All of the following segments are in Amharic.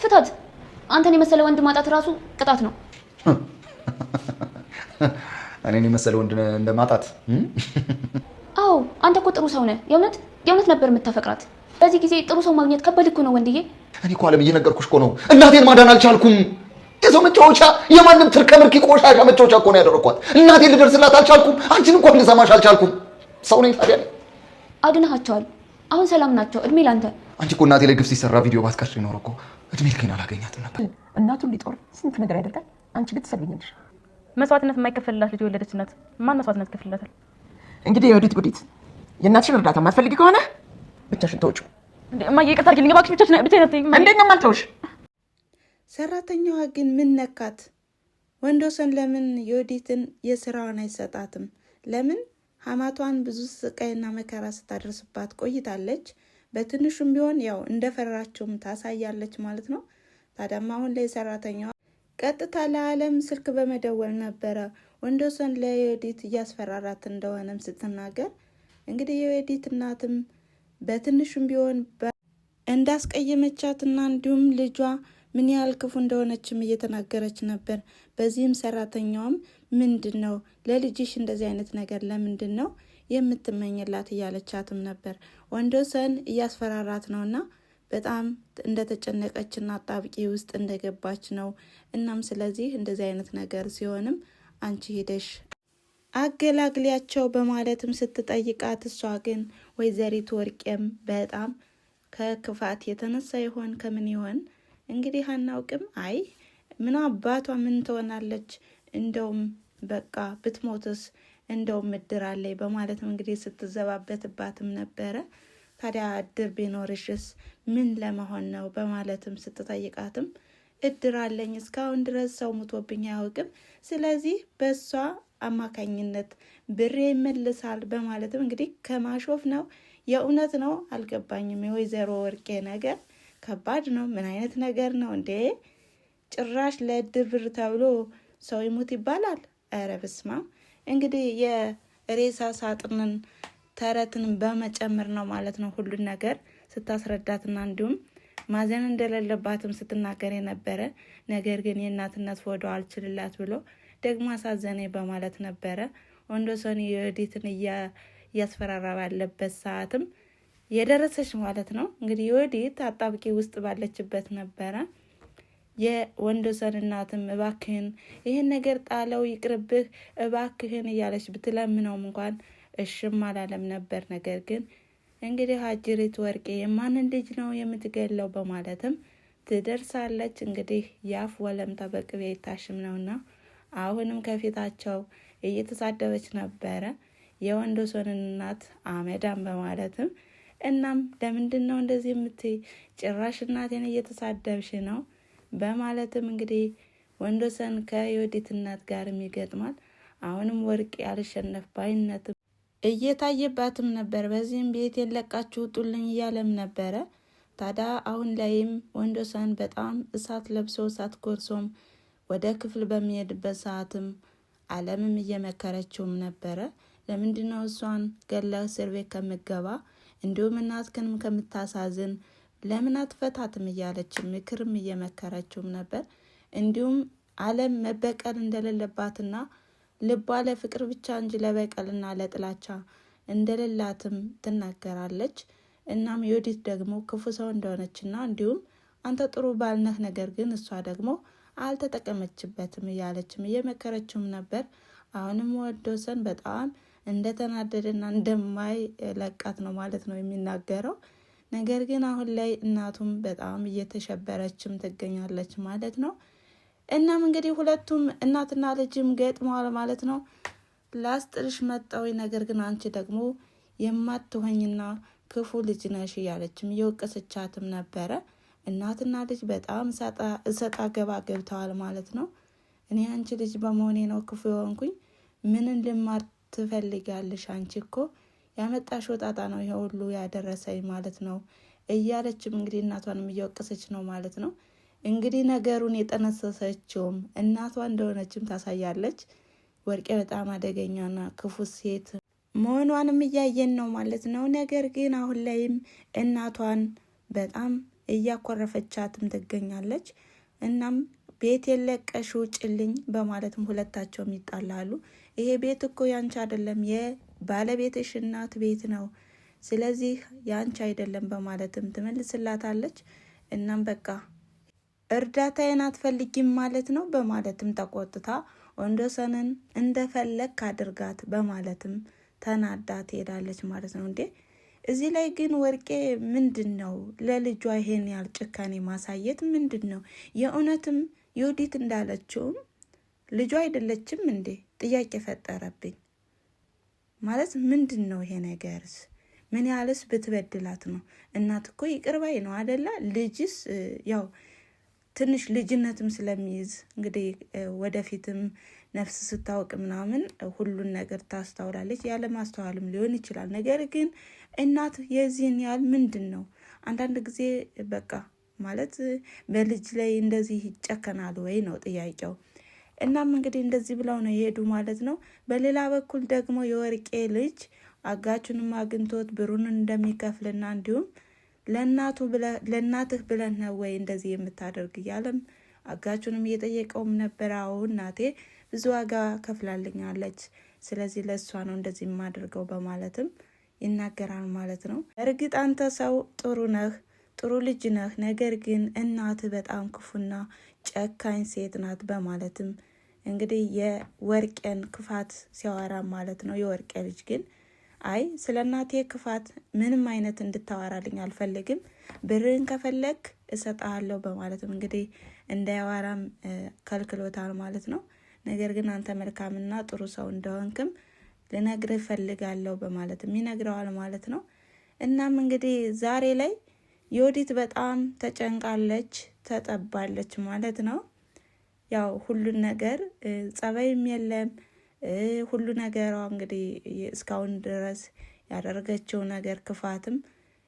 ፍታት። አንተን የመሰለ ወንድ ማጣት ራሱ ቅጣት ነው። እኔን የመሰለ ወንድ እንደማጣት? አዎ፣ አንተ እኮ ጥሩ ሰው ነህ። የእውነት ነበር የምታፈቅራት። በዚህ ጊዜ ጥሩ ሰው ማግኘት ከባድ እኮ ነው ወንድዬ። እኔ እኮ አለም እየነገርኩሽ እኮ ነው። እናቴን ማዳን አልቻልኩም። የሰው መጫወቻ፣ የማንም ትርከምርኪ ቆሻሻ መጫወቻ እኮ ነው ያደረኳት። እናቴን ልደርስላት አልቻልኩም። አንቺን እንኳን ልሰማሽ አልቻልኩም። ሰው ነኝ ታዲያ። አድነሃቸዋል። አሁን ሰላም ናቸው። እድሜ ላንተ። አንቺ እኮ እናቴ ላይ ግፍ ሲሰራ ቪዲዮ ባትቀርሽ ይኖር እኮ እድሜ ልኬን አላገኛትም ነበር። እናቱን ሊጦር ስንት ነገር ያደርጋል። አንቺ ግን ትሰልብኛለሽ። መስዋዕትነት የማይከፈልላት ልጅ የወለደች እናት ማን መስዋዕትነት ይከፍልላታል? እንግዲህ የወዲት ጉዲት የእናትሽን እርዳታ የማትፈልጊ ከሆነ ብቻሽን ተውጪው። እማዬ ይቅርታ አድርጊልኝ እባክሽ። ብቻሽን እንዴት ነው የማልተውሽ? ሰራተኛዋ ግን ምን ነካት? ወንዶሰን ለምን የወዲትን የስራዋን አይሰጣትም? ለምን ሀማቷን ብዙ ስቃይና መከራ ስታደርስባት ቆይታለች። በትንሹም ቢሆን ያው እንደፈራችውም ታሳያለች ማለት ነው። ታዲያም አሁን ላይ ሰራተኛዋ ቀጥታ ለዓለም ስልክ በመደወል ነበረ ወንዶሰን ለዮዲት እያስፈራራት እንደሆነም ስትናገር፣ እንግዲህ የዮዲት እናትም በትንሹም ቢሆን እንዳስቀየመቻትና እንዲሁም ልጇ ምን ያህል ክፉ እንደሆነችም እየተናገረች ነበር። በዚህም ሰራተኛዋም ምንድን ነው ለልጅሽ እንደዚህ አይነት ነገር ለምንድን ነው የምትመኝላት እያለቻትም ነበር። ወንዶሰን እያስፈራራት ነውና በጣም እንደተጨነቀችና አጣብቂ ውስጥ እንደገባች ነው። እናም ስለዚህ እንደዚህ አይነት ነገር ሲሆንም አንቺ ሄደሽ አገላግሊያቸው በማለትም ስትጠይቃት፣ እሷ ግን ወይዘሪት ወርቄም በጣም ከክፋት የተነሳ ይሆን ከምን ይሆን እንግዲህ አናውቅም። አይ ምን አባቷ ምን ትሆናለች፣ እንደውም በቃ ብትሞትስ እንደውም እድር አለኝ በማለትም እንግዲህ ስትዘባበትባትም ነበረ። ታዲያ እድር ቢኖርሽስ ምን ለመሆን ነው በማለትም ስትጠይቃትም እድር አለኝ፣ እስካሁን ድረስ ሰው ሙቶብኝ አያውቅም፣ ስለዚህ በሷ አማካኝነት ብሬ ይመልሳል በማለትም እንግዲህ ከማሾፍ ነው የእውነት ነው አልገባኝም። የወይዘሮ ወርቄ ነገር ከባድ ነው። ምን አይነት ነገር ነው እንዴ? ጭራሽ ለእድር ብር ተብሎ ሰው ይሙት ይባላል? ኧረ በስመ አብ። እንግዲህ የሬሳ ሳጥንን ተረትን በመጨመር ነው ማለት ነው ሁሉን ነገር ስታስረዳትና እንዲሁም ማዘን እንደሌለባትም ስትናገር የነበረ ነገር ግን የእናትነት ፎዶ አልችልላት ብሎ ደግሞ አሳዘኔ በማለት ነበረ ወንዶሰን የዮዲትን እያስፈራራ ባለበት ሰዓትም የደረሰች ማለት ነው። እንግዲህ የወዲት አጣብቂ ውስጥ ባለችበት ነበረ። የወንዶሰን እናትም እባክህን ይህን ነገር ጣለው ይቅርብህ እባክህን እያለች ብትለምነውም እንኳን እሽም አላለም ነበር። ነገር ግን እንግዲህ አጅሪት ወርቄ የማንን ልጅ ነው የምትገለው በማለትም ትደርሳለች። እንግዲህ ያፍ ወለምታ በቅቤ ይታሽም ነውና አሁንም ከፊታቸው እየተሳደበች ነበረ የወንዶሰንን እናት አመዳም በማለትም እናም ለምንድን ነው እንደዚህ የምትይ? ጭራሽ እናቴን እየተሳደብሽ ነው በማለትም እንግዲህ ወንዶሰን ከዮዲት እናት ጋርም ይገጥማል። አሁንም ወርቅ ያልሸነፍ ባይነትም እየታየባትም ነበር። በዚህም ቤቴን ለቃችሁ ውጡልኝ እያለም ነበረ። ታዲያ አሁን ላይም ወንዶሰን በጣም እሳት ለብሶ እሳት ጎርሶም ወደ ክፍል በሚሄድበት ሰዓትም አለምም እየመከረችውም ነበረ። ለምንድነው እሷን ገላ እስር ቤት ከምገባ እንዲሁም እናትክንም ከምታሳዝን ለምን አትፈታትም እያለች ምክርም እየመከረችውም ነበር። እንዲሁም አለም መበቀል እንደሌለባትና ልቧ ለፍቅር ብቻ እንጂ ለበቀልና ለጥላቻ እንደሌላትም ትናገራለች። እናም ዮዲት ደግሞ ክፉ ሰው እንደሆነችና እንዲሁም አንተ ጥሩ ባልነህ ነገር ግን እሷ ደግሞ አልተጠቀመችበትም እያለችም እየመከረችውም ነበር። አሁንም ወንዶሰን በጣም እንደተናደደና እንደማይለቃት ነው ማለት ነው የሚናገረው። ነገር ግን አሁን ላይ እናቱም በጣም እየተሸበረችም ትገኛለች ማለት ነው። እናም እንግዲህ ሁለቱም እናትና ልጅም ገጥመዋል ማለት ነው። ላስጥልሽ መጣዊ ነገር ግን አንቺ ደግሞ የማትሆኝና ክፉ ልጅ ነሽ እያለችም እየወቀሰቻትም ነበረ። እናትና ልጅ በጣም እሰጣ ገባ ገብተዋል ማለት ነው። እኔ አንቺ ልጅ በመሆኔ ነው ክፉ የሆንኩኝ፣ ምንን ልማር ትፈልጋለሽ? አንቺ እኮ ያመጣሽው ጣጣ ነው ይሄ ሁሉ ያደረሰኝ ማለት ነው እያለችም እንግዲህ እናቷንም እየወቀሰች ነው ማለት ነው። እንግዲህ ነገሩን የጠነሰሰችውም እናቷ እንደሆነችም ታሳያለች። ወርቄ በጣም አደገኛና ክፉ ሴት መሆኗንም እያየን ነው ማለት ነው። ነገር ግን አሁን ላይም እናቷን በጣም እያኮረፈቻትም ትገኛለች። እናም ቤት የለቀሽ ውጭልኝ በማለትም ሁለታቸውም ይጣላሉ። ይሄ ቤት እኮ ያንቺ አይደለም የባለቤትሽ እናት ቤት ነው፣ ስለዚህ ያንቺ አይደለም በማለትም ትመልስላታለች። እናም በቃ እርዳታዬን አትፈልጊም ማለት ነው በማለትም ተቆጥታ ወንዶሰንን እንደፈለክ አድርጋት በማለትም ተናዳ ትሄዳለች ማለት ነው። እንዴ እዚህ ላይ ግን ወርቄ ምንድን ነው ለልጇ ይሄን ያህል ጭካኔ ማሳየት ምንድን ነው? የእውነትም ዮዲት እንዳለችውም ልጇ አይደለችም እንዴ? ጥያቄ ፈጠረብኝ ማለት ምንድን ነው ይሄ ነገርስ? ምን ያህልስ ብትበድላት ነው? እናት እኮ ይቅር ባይ ነው አደላ? ልጅስ ያው ትንሽ ልጅነትም ስለሚይዝ እንግዲህ ወደፊትም ነፍስ ስታውቅ ምናምን ሁሉን ነገር ታስተውላለች። ያለ ማስተዋልም ሊሆን ይችላል። ነገር ግን እናት የዚህን ያህል ምንድን ነው? አንዳንድ ጊዜ በቃ ማለት በልጅ ላይ እንደዚህ ይጨከናል ወይ ነው ጥያቄው። እናም እንግዲህ እንደዚህ ብለው ነው የሄዱ ማለት ነው። በሌላ በኩል ደግሞ የወርቄ ልጅ አጋቹንም አግኝቶት ብሩን እንደሚከፍልና እንዲሁም ለእናትህ ብለን ነው ወይ እንደዚህ የምታደርግ እያለም አጋቹንም እየጠየቀውም ነበር። አዎ እናቴ ብዙ ዋጋ ከፍላልኛለች፣ ስለዚህ ለእሷ ነው እንደዚህ የማደርገው በማለትም ይናገራል ማለት ነው። እርግጥ አንተ ሰው ጥሩ ነህ፣ ጥሩ ልጅ ነህ፣ ነገር ግን እናትህ በጣም ክፉና ጨካኝ ሴት ናት በማለትም እንግዲህ የወርቄን ክፋት ሲያወራ ማለት ነው። የወርቄ ልጅ ግን አይ ስለ እናቴ ክፋት ምንም አይነት እንድታወራልኝ አልፈልግም፣ ብርን ከፈለግ እሰጣለሁ በማለትም እንግዲህ እንዳያወራም ከልክሎታል ማለት ነው። ነገር ግን አንተ መልካምና ጥሩ ሰው እንደሆንክም ልነግርህ ፈልጋለሁ በማለትም ይነግረዋል ማለት ነው። እናም እንግዲህ ዛሬ ላይ ዮዲት በጣም ተጨንቃለች፣ ተጠባለች ማለት ነው። ያው ሁሉን ነገር ጸባይም የለም ሁሉ ነገሯ እንግዲህ እስካሁን ድረስ ያደረገችው ነገር ክፋትም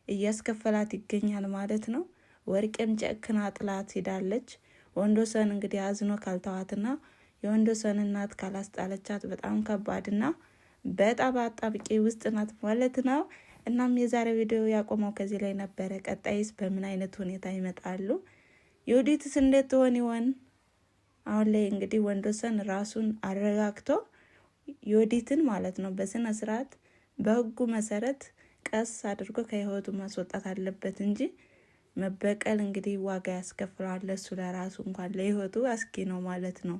እያስከፈላት ይገኛል ማለት ነው። ወርቄም ጨክና ጥላት ሄዳለች። ወንዶሰን እንግዲህ አዝኖ ካልተዋትና የወንዶሰን እናት ካላስጣለቻት በጣም ከባድና በጣም አጣብቂ ውስጥ ናት ማለት ነው። እናም የዛሬ ቪዲዮ ያቆመው ከዚህ ላይ ነበረ። ቀጣይስ በምን አይነት ሁኔታ ይመጣሉ? ዮዲትስ እንዴት ትሆን ይሆን? አሁን ላይ እንግዲህ ወንዶሰን ራሱን አረጋግቶ ዮዲትን ማለት ነው በስነ ስርዓት በህጉ መሰረት ቀስ አድርጎ ከህይወቱ ማስወጣት አለበት እንጂ መበቀል እንግዲህ ዋጋ ያስከፍለዋል። ለሱ ለራሱ እንኳን ለህይወቱ አስጊ ነው ማለት ነው።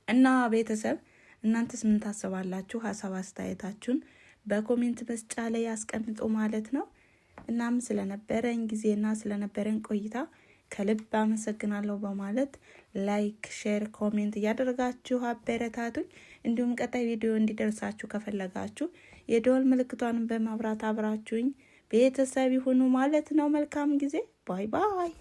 እና ቤተሰብ እናንተስ ምን ታስባላችሁ? ሀሳብ አስተያየታችሁን በኮሜንት መስጫ ላይ ያስቀምጡ ማለት ነው። እናም ስለነበረን ጊዜና ስለነበረን ቆይታ ከልብ አመሰግናለሁ በማለት ላይክ፣ ሼር፣ ኮሜንት እያደረጋችሁ አበረታቱኝ። እንዲሁም ቀጣይ ቪዲዮ እንዲደርሳችሁ ከፈለጋችሁ የደወል ምልክቷን በማብራት አብራችሁኝ ቤተሰብ ይሁኑ ማለት ነው። መልካም ጊዜ። ባይ ባይ።